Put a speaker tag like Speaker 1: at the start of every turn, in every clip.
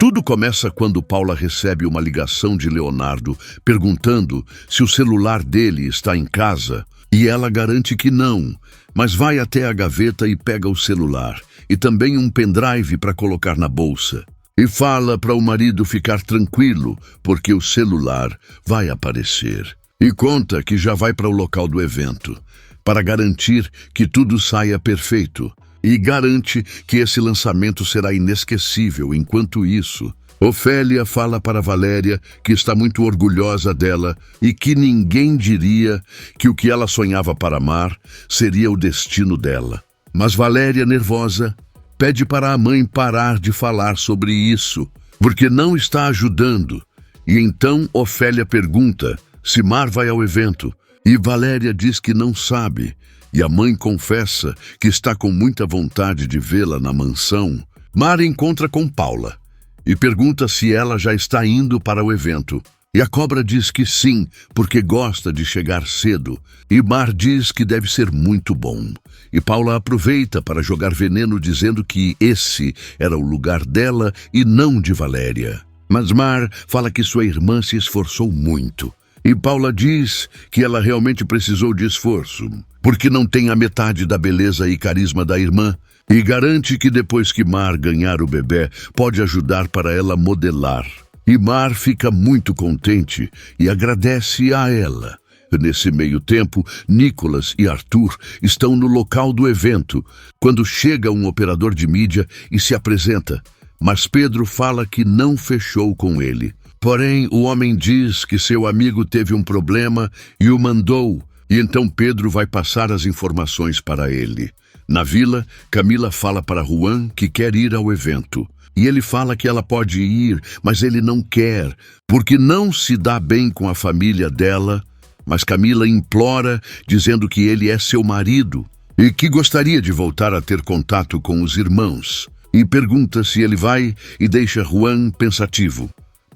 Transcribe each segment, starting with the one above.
Speaker 1: Tudo começa quando Paula recebe uma ligação de Leonardo perguntando se o celular dele está em casa e ela garante que não, mas vai até a gaveta e pega o celular e também um pendrive para colocar na bolsa. E fala para o marido ficar tranquilo porque o celular vai aparecer. E conta que já vai para o local do evento para garantir que tudo saia perfeito. E garante que esse lançamento será inesquecível. Enquanto isso, Ofélia fala para Valéria que está muito orgulhosa dela e que ninguém diria que o que ela sonhava para amar seria o destino dela. Mas Valéria, nervosa, pede para a mãe parar de falar sobre isso, porque não está ajudando. E então Ofélia pergunta se Mar vai ao evento, e Valéria diz que não sabe. E a mãe confessa que está com muita vontade de vê-la na mansão. Mar encontra com Paula e pergunta se ela já está indo para o evento. E a cobra diz que sim, porque gosta de chegar cedo. E Mar diz que deve ser muito bom. E Paula aproveita para jogar veneno dizendo que esse era o lugar dela e não de Valéria. Mas Mar fala que sua irmã se esforçou muito. E Paula diz que ela realmente precisou de esforço, porque não tem a metade da beleza e carisma da irmã, e garante que depois que Mar ganhar o bebê, pode ajudar para ela modelar. E Mar fica muito contente e agradece a ela. Nesse meio tempo, Nicolas e Arthur estão no local do evento, quando chega um operador de mídia e se apresenta, mas Pedro fala que não fechou com ele. Porém, o homem diz que seu amigo teve um problema e o mandou, e então Pedro vai passar as informações para ele. Na vila, Camila fala para Juan que quer ir ao evento. E ele fala que ela pode ir, mas ele não quer, porque não se dá bem com a família dela. Mas Camila implora, dizendo que ele é seu marido e que gostaria de voltar a ter contato com os irmãos. E pergunta se ele vai e deixa Juan pensativo.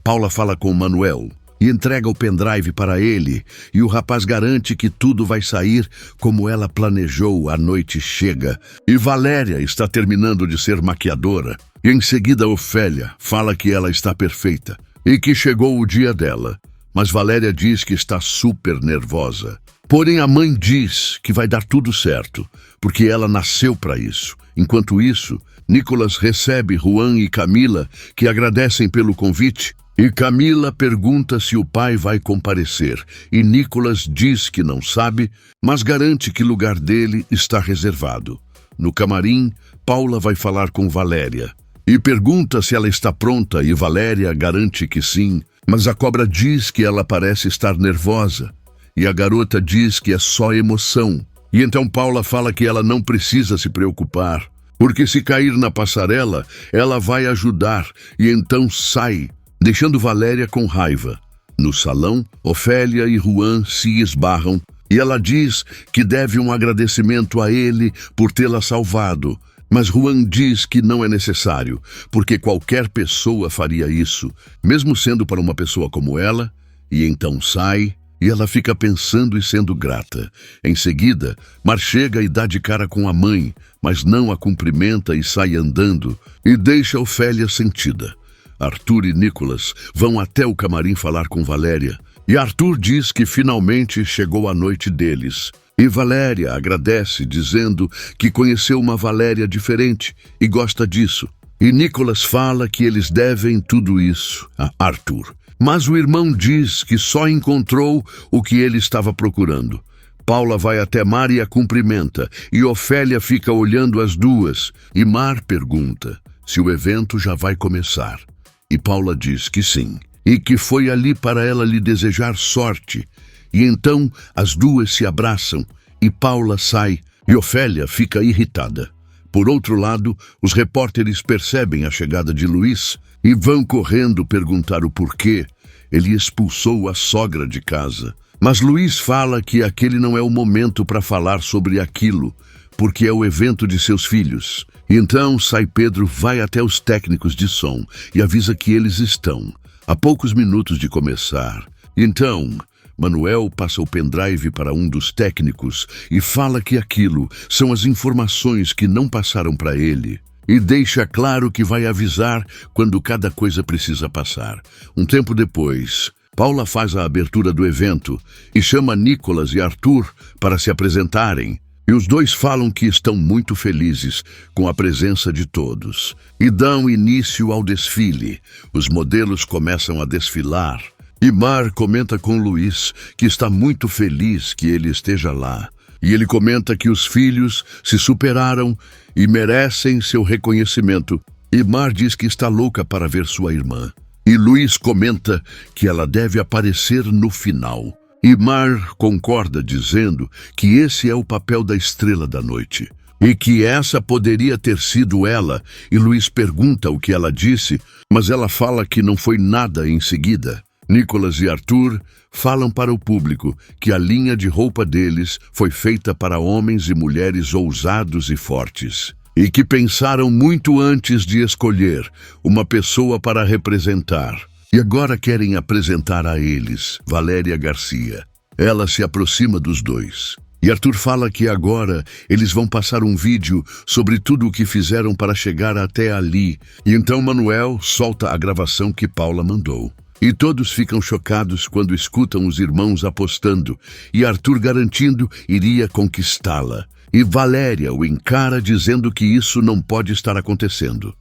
Speaker 1: Paula fala com Manuel e entrega o pendrive para ele, e o rapaz garante que tudo vai sair como ela planejou. A noite chega e Valéria está terminando de ser maquiadora. E em seguida Ofélia fala que ela está perfeita e que chegou o dia dela. Mas Valéria diz que está super nervosa. Porém, a mãe diz que vai dar tudo certo, porque ela nasceu para isso. Enquanto isso, Nicolas recebe Juan e Camila, que agradecem pelo convite. E Camila pergunta se o pai vai comparecer, e Nicolas diz que não sabe, mas garante que o lugar dele está reservado. No camarim, Paula vai falar com Valéria e pergunta se ela está pronta, e Valéria garante que sim, mas a cobra diz que ela parece estar nervosa, e a garota diz que é só emoção. E então Paula fala que ela não precisa se preocupar, porque se cair na passarela, ela vai ajudar, e então sai, deixando Valéria com raiva. No salão, Ofélia e Juan se esbarram e ela diz que deve um agradecimento a ele por tê-la salvado. Mas Juan diz que não é necessário, porque qualquer pessoa faria isso, mesmo sendo para uma pessoa como ela, e então sai, e ela fica pensando e sendo grata. Em seguida, Mar chega e dá de cara com a mãe, mas não a cumprimenta e sai andando, e deixa Ofélia sentida. Arthur e Nicolas vão até o camarim falar com Valéria, e Arthur diz que finalmente chegou a noite deles. E Valéria agradece, dizendo que conheceu uma Valéria diferente e gosta disso. E Nicolas fala que eles devem tudo isso a Arthur. Mas o irmão diz que só encontrou o que ele estava procurando. Paula vai até Mar e a cumprimenta, e Ofélia fica olhando as duas, e Mar pergunta se o evento já vai começar. E Paula diz que sim, e que foi ali para ela lhe desejar sorte. E então as duas se abraçam, e Paula sai, e Ofélia fica irritada. Por outro lado, os repórteres percebem a chegada de Luiz e vão correndo perguntar o porquê. Ele expulsou a sogra de casa. Mas Luiz fala que aquele não é o momento para falar sobre aquilo, porque é o evento de seus filhos. Então sai Pedro, vai até os técnicos de som e avisa que eles estão a poucos minutos de começar. Então Manuel passa o pendrive para um dos técnicos e fala que aquilo são as informações que não passaram para ele. e deixa claro que vai avisar quando cada coisa precisa passar. Um tempo depois, Paula faz a abertura do evento e chama Nicolas e Arthur para se apresentarem. E os dois falam que estão muito felizes com a presença de todos e dão início ao desfile. Os modelos começam a desfilar e Mar comenta com Luiz que está muito feliz que ele esteja lá. E ele comenta que os filhos se superaram e merecem seu reconhecimento. E Mar diz que está louca para ver sua irmã. E Luiz comenta que ela deve aparecer no final. E Mar concorda dizendo que esse é o papel da estrela da noite. E que essa poderia ter sido ela. E Luiz pergunta o que ela disse, mas ela fala que não foi nada em seguida. Nicolas e Arthur falam para o público que a linha de roupa deles foi feita para homens e mulheres ousados e fortes. E que pensaram muito antes de escolher uma pessoa para representar. E agora querem apresentar a eles Valéria Garcia. Ela se aproxima dos dois. E Arthur fala que agora eles vão passar um vídeo sobre tudo o que fizeram para chegar até ali. E então Manuel solta a gravação que Paula mandou. E todos ficam chocados quando escutam os irmãos apostando e Arthur garantindo iria conquistá-la. E Valéria o encara dizendo que isso não pode estar acontecendo.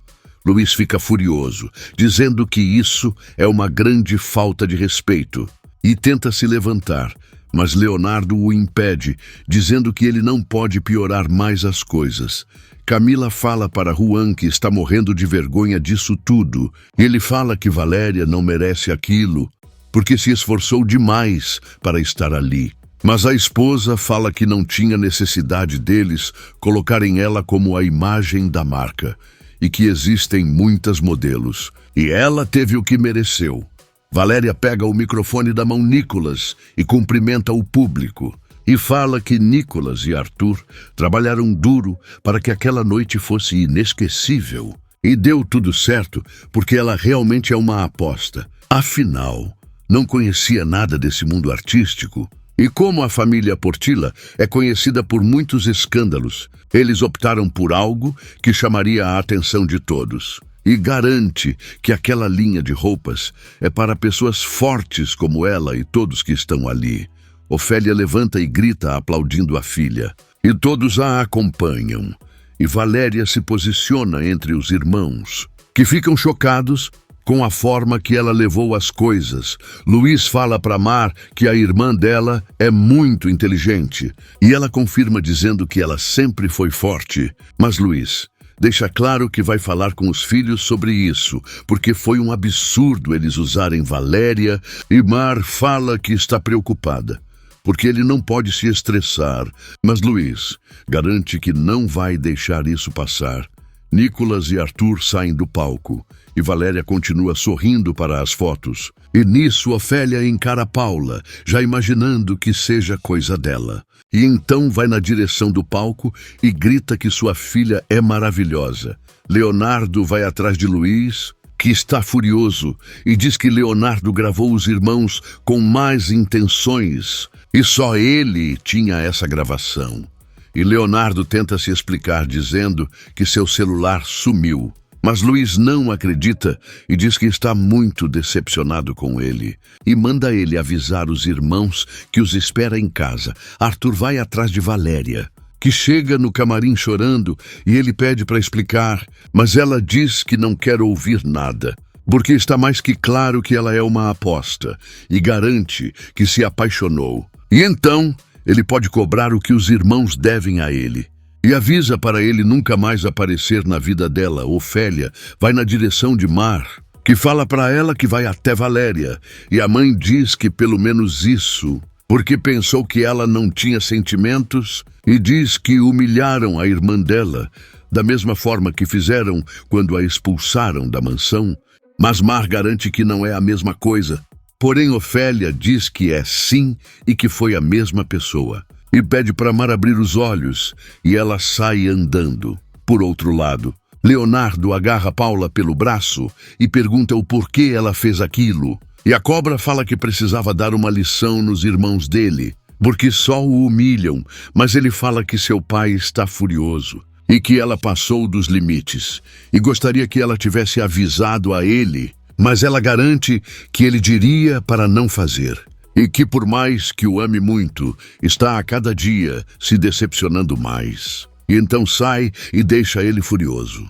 Speaker 1: Luiz fica furioso, dizendo que isso é uma grande falta de respeito e tenta se levantar, mas Leonardo o impede, dizendo que ele não pode piorar mais as coisas. Camila fala para Juan que está morrendo de vergonha disso tudo. Ele fala que Valéria não merece aquilo, porque se esforçou demais para estar ali. Mas a esposa fala que não tinha necessidade deles colocarem ela como a imagem da marca, e que existem muitas modelos, e ela teve o que mereceu. Valéria pega o microfone da mão Nicolas e cumprimenta o público. E fala que Nicolas e Arthur trabalharam duro para que aquela noite fosse inesquecível. E deu tudo certo porque ela realmente é uma aposta. Afinal, não conhecia nada desse mundo artístico. E como a família Portilla é conhecida por muitos escândalos, eles optaram por algo que chamaria a atenção de todos. E garante que aquela linha de roupas é para pessoas fortes como ela e todos que estão ali. Ofélia levanta e grita aplaudindo a filha. E todos a acompanham. E Valéria se posiciona entre os irmãos, que ficam chocados com a forma que ela levou as coisas. Luiz fala para Mar que a irmã dela é muito inteligente. E ela confirma dizendo que ela sempre foi forte. Mas Luiz deixa claro que vai falar com os filhos sobre isso, porque foi um absurdo eles usarem Valéria. E Mar fala que está preocupada, porque ele não pode se estressar. Mas Luiz garante que não vai deixar isso passar. Nicolas e Arthur saem do palco e Valéria continua sorrindo para as fotos. E nisso Ofélia encara Paula, já imaginando que seja coisa dela. E então vai na direção do palco e grita que sua filha é maravilhosa. Leonardo vai atrás de Luiz, que está furioso, e diz que Leonardo gravou os irmãos com más intenções e só ele tinha essa gravação. E Leonardo tenta se explicar dizendo que seu celular sumiu. Mas Luiz não acredita e diz que está muito decepcionado com ele. E manda ele avisar os irmãos que os espera em casa. Arthur vai atrás de Valéria, que chega no camarim chorando, e ele pede para explicar, mas ela diz que não quer ouvir nada, porque está mais que claro que ela é uma aposta, e garante que se apaixonou. E então ele pode cobrar o que os irmãos devem a ele. E avisa para ele nunca mais aparecer na vida dela. Ofélia vai na direção de Mar, que fala para ela que vai até Valéria. E a mãe diz que pelo menos isso, porque pensou que ela não tinha sentimentos, e diz que humilharam a irmã dela, da mesma forma que fizeram quando a expulsaram da mansão. Mas Mar garante que não é a mesma coisa. Porém, Ofélia diz que é sim e que foi a mesma pessoa. E pede para Mar abrir os olhos, e ela sai andando. Por outro lado, Leonardo agarra Paula pelo braço e pergunta o porquê ela fez aquilo. E a cobra fala que precisava dar uma lição nos irmãos dele, porque só o humilham, mas ele fala que seu pai está furioso. e que ela passou dos limites, e gostaria que ela tivesse avisado a ele, mas ela garante que ele diria para não fazer, e que por mais que o ame muito, está a cada dia se decepcionando mais. E então sai e deixa ele furioso.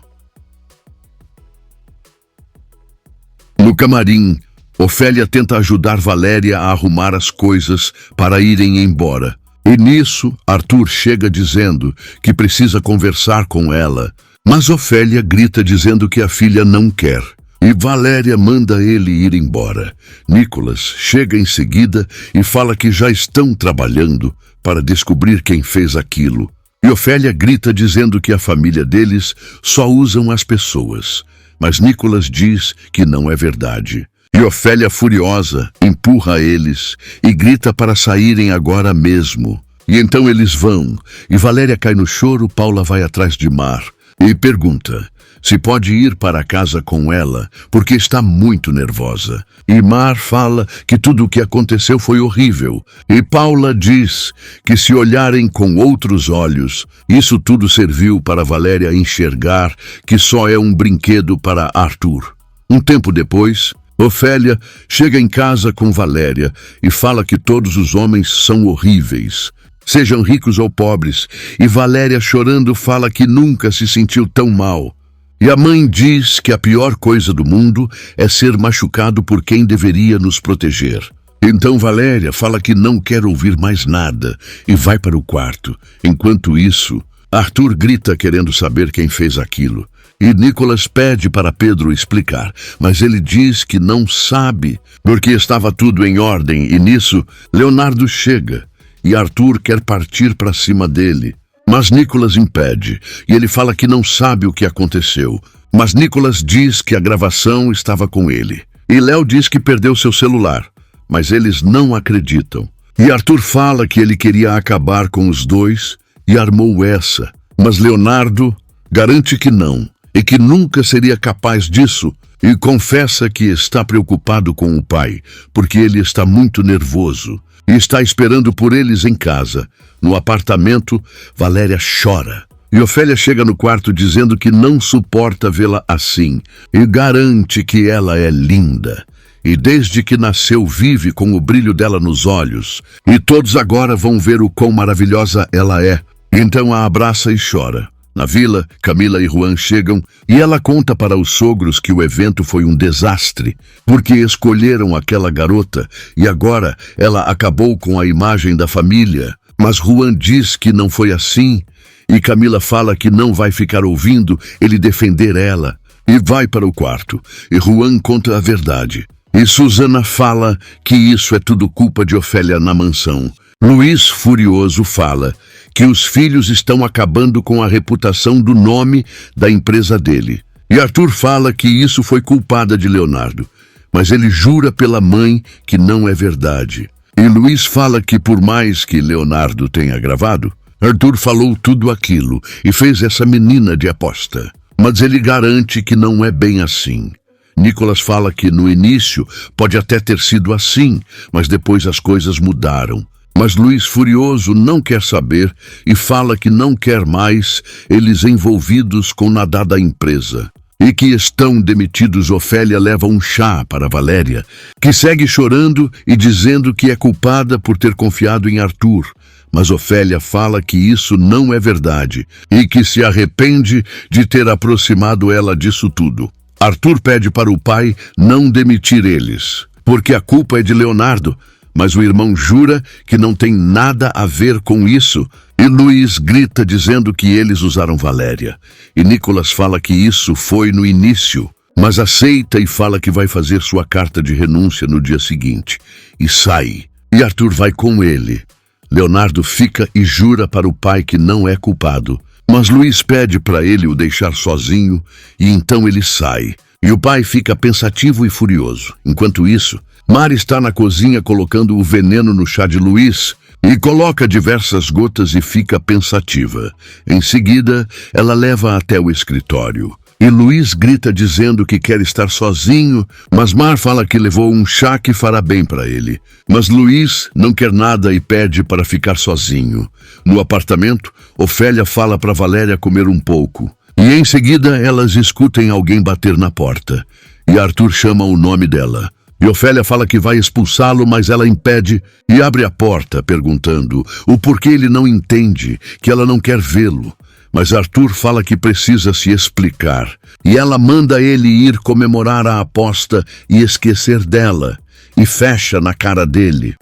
Speaker 1: No camarim, Ofélia tenta ajudar Valéria a arrumar as coisas para irem embora. E nisso, Arthur chega dizendo que precisa conversar com ela, mas Ofélia grita dizendo que a filha não quer. E Valéria manda ele ir embora. Nicholas chega em seguida e fala que já estão trabalhando para descobrir quem fez aquilo. E Ofélia grita dizendo que a família deles só usam as pessoas. Mas Nicholas diz que não é verdade. E Ofélia, furiosa, empurra eles e grita para saírem agora mesmo. E então eles vão, e Valéria cai no choro. Paula vai atrás de Mar e pergunta se pode ir para casa com ela, porque está muito nervosa. E Mar fala que tudo o que aconteceu foi horrível. E Paula diz que se olharem com outros olhos, isso tudo serviu para Valéria enxergar que só é um brinquedo para Arthur. Um tempo depois, Ofélia chega em casa com Valéria e fala que todos os homens são horríveis, sejam ricos ou pobres, e Valéria, chorando, fala que nunca se sentiu tão mal. E a mãe diz que a pior coisa do mundo é ser machucado por quem deveria nos proteger. Então Valéria fala que não quer ouvir mais nada e vai para o quarto. Enquanto isso, Arthur grita querendo saber quem fez aquilo. E Nicholas pede para Pedro explicar, mas ele diz que não sabe, porque estava tudo em ordem. E nisso, Leonardo chega e Arthur quer partir para cima dele. Mas Nicholas impede, e ele fala que não sabe o que aconteceu. Mas Nicholas diz que a gravação estava com ele. E Léo diz que perdeu seu celular, mas eles não acreditam. E Arthur fala que ele queria acabar com os dois e armou essa. Mas Leonardo garante que não, e que nunca seria capaz disso, e confessa que está preocupado com o pai, porque ele está muito nervoso, e está esperando por eles em casa. No apartamento, Valéria chora. E Ofélia chega no quarto dizendo que não suporta vê-la assim, e garante que ela é linda. E desde que nasceu vive com o brilho dela nos olhos. E todos agora vão ver o quão maravilhosa ela é. Então a abraça e chora. Na vila, Camila e Juan chegam e ela conta para os sogros que o evento foi um desastre, porque escolheram aquela garota e agora ela acabou com a imagem da família. Mas Juan diz que não foi assim e Camila fala que não vai ficar ouvindo ele defender ela e vai para o quarto. E Juan conta a verdade. E Susana fala que isso é tudo culpa de Ofélia na mansão. Luiz, furioso, fala que os filhos estão acabando com a reputação do nome da empresa dele. E Arthur fala que isso foi culpada de Leonardo, mas ele jura pela mãe que não é verdade. E Luiz fala que por mais que Leonardo tenha gravado, Arthur falou tudo aquilo e fez essa menina de aposta. Mas ele garante que não é bem assim. Nicholas fala que no início pode até ter sido assim, mas depois as coisas mudaram. Mas Luiz, furioso, não quer saber e fala que não quer mais eles envolvidos com nada da empresa. E que estão demitidos. Ofélia leva um chá para Valéria, que segue chorando e dizendo que é culpada por ter confiado em Arthur. Mas Ofélia fala que isso não é verdade e que se arrepende de ter aproximado ela disso tudo. Arthur pede para o pai não demitir eles, porque a culpa é de Leonardo. Mas o irmão jura que não tem nada a ver com isso. E Luiz grita dizendo que eles usaram Valéria. E Nicholas fala que isso foi no início, mas aceita e fala que vai fazer sua carta de renúncia no dia seguinte. E sai. E Arthur vai com ele. Leonardo fica e jura para o pai que não é culpado. Mas Luiz pede para ele o deixar sozinho e então ele sai. E o pai fica pensativo e furioso. Enquanto isso, Mar está na cozinha colocando o veneno no chá de Luiz e coloca diversas gotas e fica pensativa. Em seguida, ela leva até o escritório. E Luís grita dizendo que quer estar sozinho, mas Mar fala que levou um chá que fará bem para ele. Mas Luís não quer nada e pede para ficar sozinho. No apartamento, Ofélia fala para Valéria comer um pouco. E em seguida elas escutam alguém bater na porta. E Arthur chama o nome dela. E Ofélia fala que vai expulsá-lo, mas ela impede e abre a porta, perguntando o porquê ele não entende, que ela não quer vê-lo. Mas Arthur fala que precisa se explicar, e ela manda ele ir comemorar a aposta e esquecer dela, e fecha na cara dele.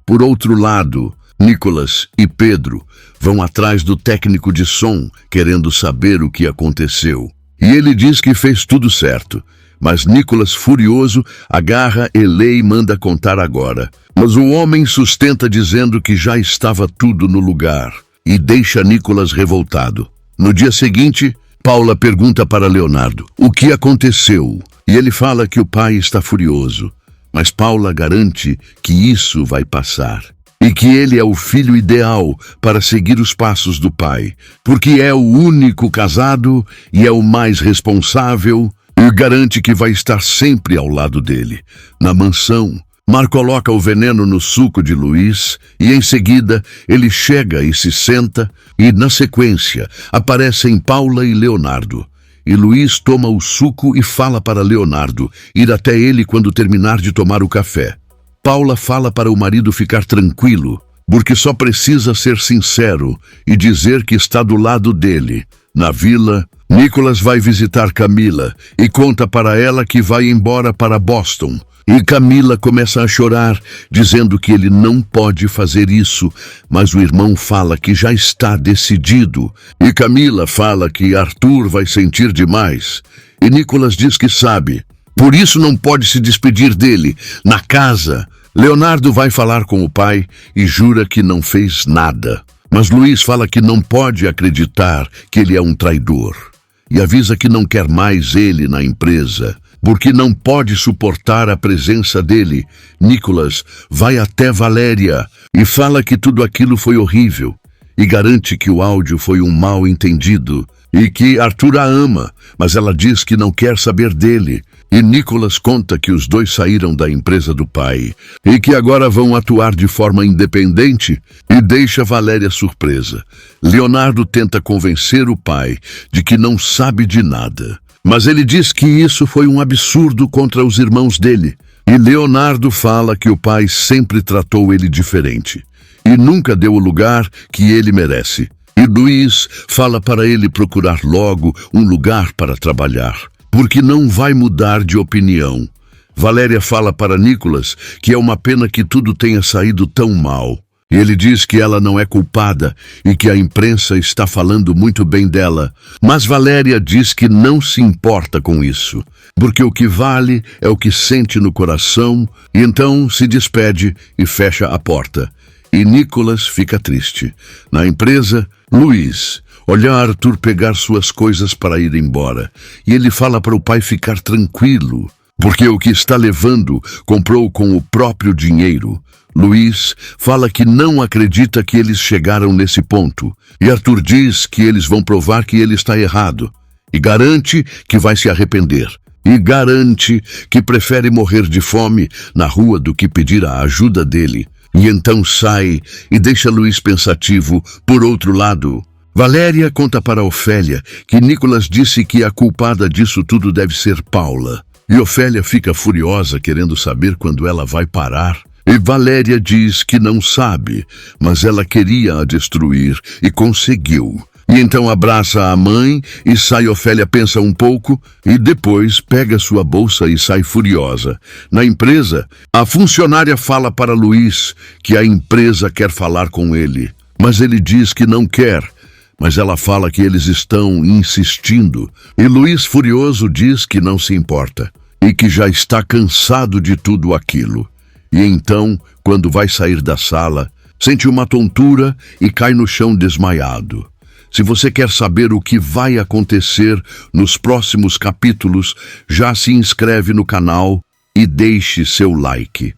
Speaker 1: Por outro lado, Nicolas e Pedro vão atrás do técnico de som, querendo saber o que aconteceu. E ele diz que fez tudo certo, mas Nicolas, furioso, agarra e lê e manda contar agora. Mas o homem sustenta dizendo que já estava tudo no lugar, e deixa Nicolas revoltado. No dia seguinte, Paula pergunta para Leonardo o que aconteceu, e ele fala que o pai está furioso, mas Paula garante que isso vai passar, e que ele é o filho ideal para seguir os passos do pai, porque é o único casado e é o mais responsável, e garante que vai estar sempre ao lado dele. Na mansão, Mar coloca o veneno no suco de Luís e em seguida ele chega e se senta e, na sequência, aparecem Paula e Leonardo. E Luís toma o suco e fala para Leonardo ir até ele quando terminar de tomar o café. Paula fala para o marido ficar tranquilo, porque só precisa ser sincero e dizer que está do lado dele. Na vila, Nicolas vai visitar Camila e conta para ela que vai embora para Boston. E Camila começa a chorar, dizendo que ele não pode fazer isso, mas o irmão fala que já está decidido. E Camila fala que Arthur vai sentir demais. E Nicolas diz que sabe, por isso não pode se despedir dele. Na casa, Leonardo vai falar com o pai e jura que não fez nada. Mas Luís fala que não pode acreditar que ele é um traidor. E avisa que não quer mais ele na empresa, porque não pode suportar a presença dele. Nicolas vai até Valéria e fala que tudo aquilo foi horrível e garante que o áudio foi um mal-entendido e que Arthur a ama, mas ela diz que não quer saber dele. E Nicolas conta que os dois saíram da empresa do pai e que agora vão atuar de forma independente e deixa Valéria surpresa. Leonardo tenta convencer o pai de que não sabe de nada, mas ele diz que isso foi um absurdo contra os irmãos dele. E Leonardo fala que o pai sempre tratou ele diferente e nunca deu o lugar que ele merece. E Luís fala para ele procurar logo um lugar para trabalhar, porque não vai mudar de opinião. Valéria fala para Nicolas que é uma pena que tudo tenha saído tão mal. Ele diz que ela não é culpada e que a imprensa está falando muito bem dela. Mas Valéria diz que não se importa com isso, porque o que vale é o que sente no coração, e então se despede e fecha a porta. E Nicolas fica triste. Na empresa, Luís olha Arthur pegar suas coisas para ir embora, e ele fala para o pai ficar tranquilo, porque o que está levando comprou com o próprio dinheiro. Luís fala que não acredita que eles chegaram nesse ponto, e Arthur diz que eles vão provar que ele está errado, e garante que vai se arrepender, e garante que prefere morrer de fome na rua do que pedir a ajuda dele. E então sai e deixa Luís pensativo. Por outro lado, Valéria conta para Ofélia que Nicolas disse que a culpada disso tudo deve ser Paula. E Ofélia fica furiosa, querendo saber quando ela vai parar. E Valéria diz que não sabe, mas ela queria a destruir e conseguiu. E então abraça a mãe e sai. Ofélia pensa um pouco e depois pega sua bolsa e sai furiosa. Na empresa, a funcionária fala para Luís que a empresa quer falar com ele, mas ele diz que não quer. Mas ela fala que eles estão insistindo. E Luís, furioso, diz que não se importa e que já está cansado de tudo aquilo. E então, quando vai sair da sala, sente uma tontura e cai no chão desmaiado. Se você quer saber o que vai acontecer nos próximos capítulos, já se inscreve no canal e deixe seu like.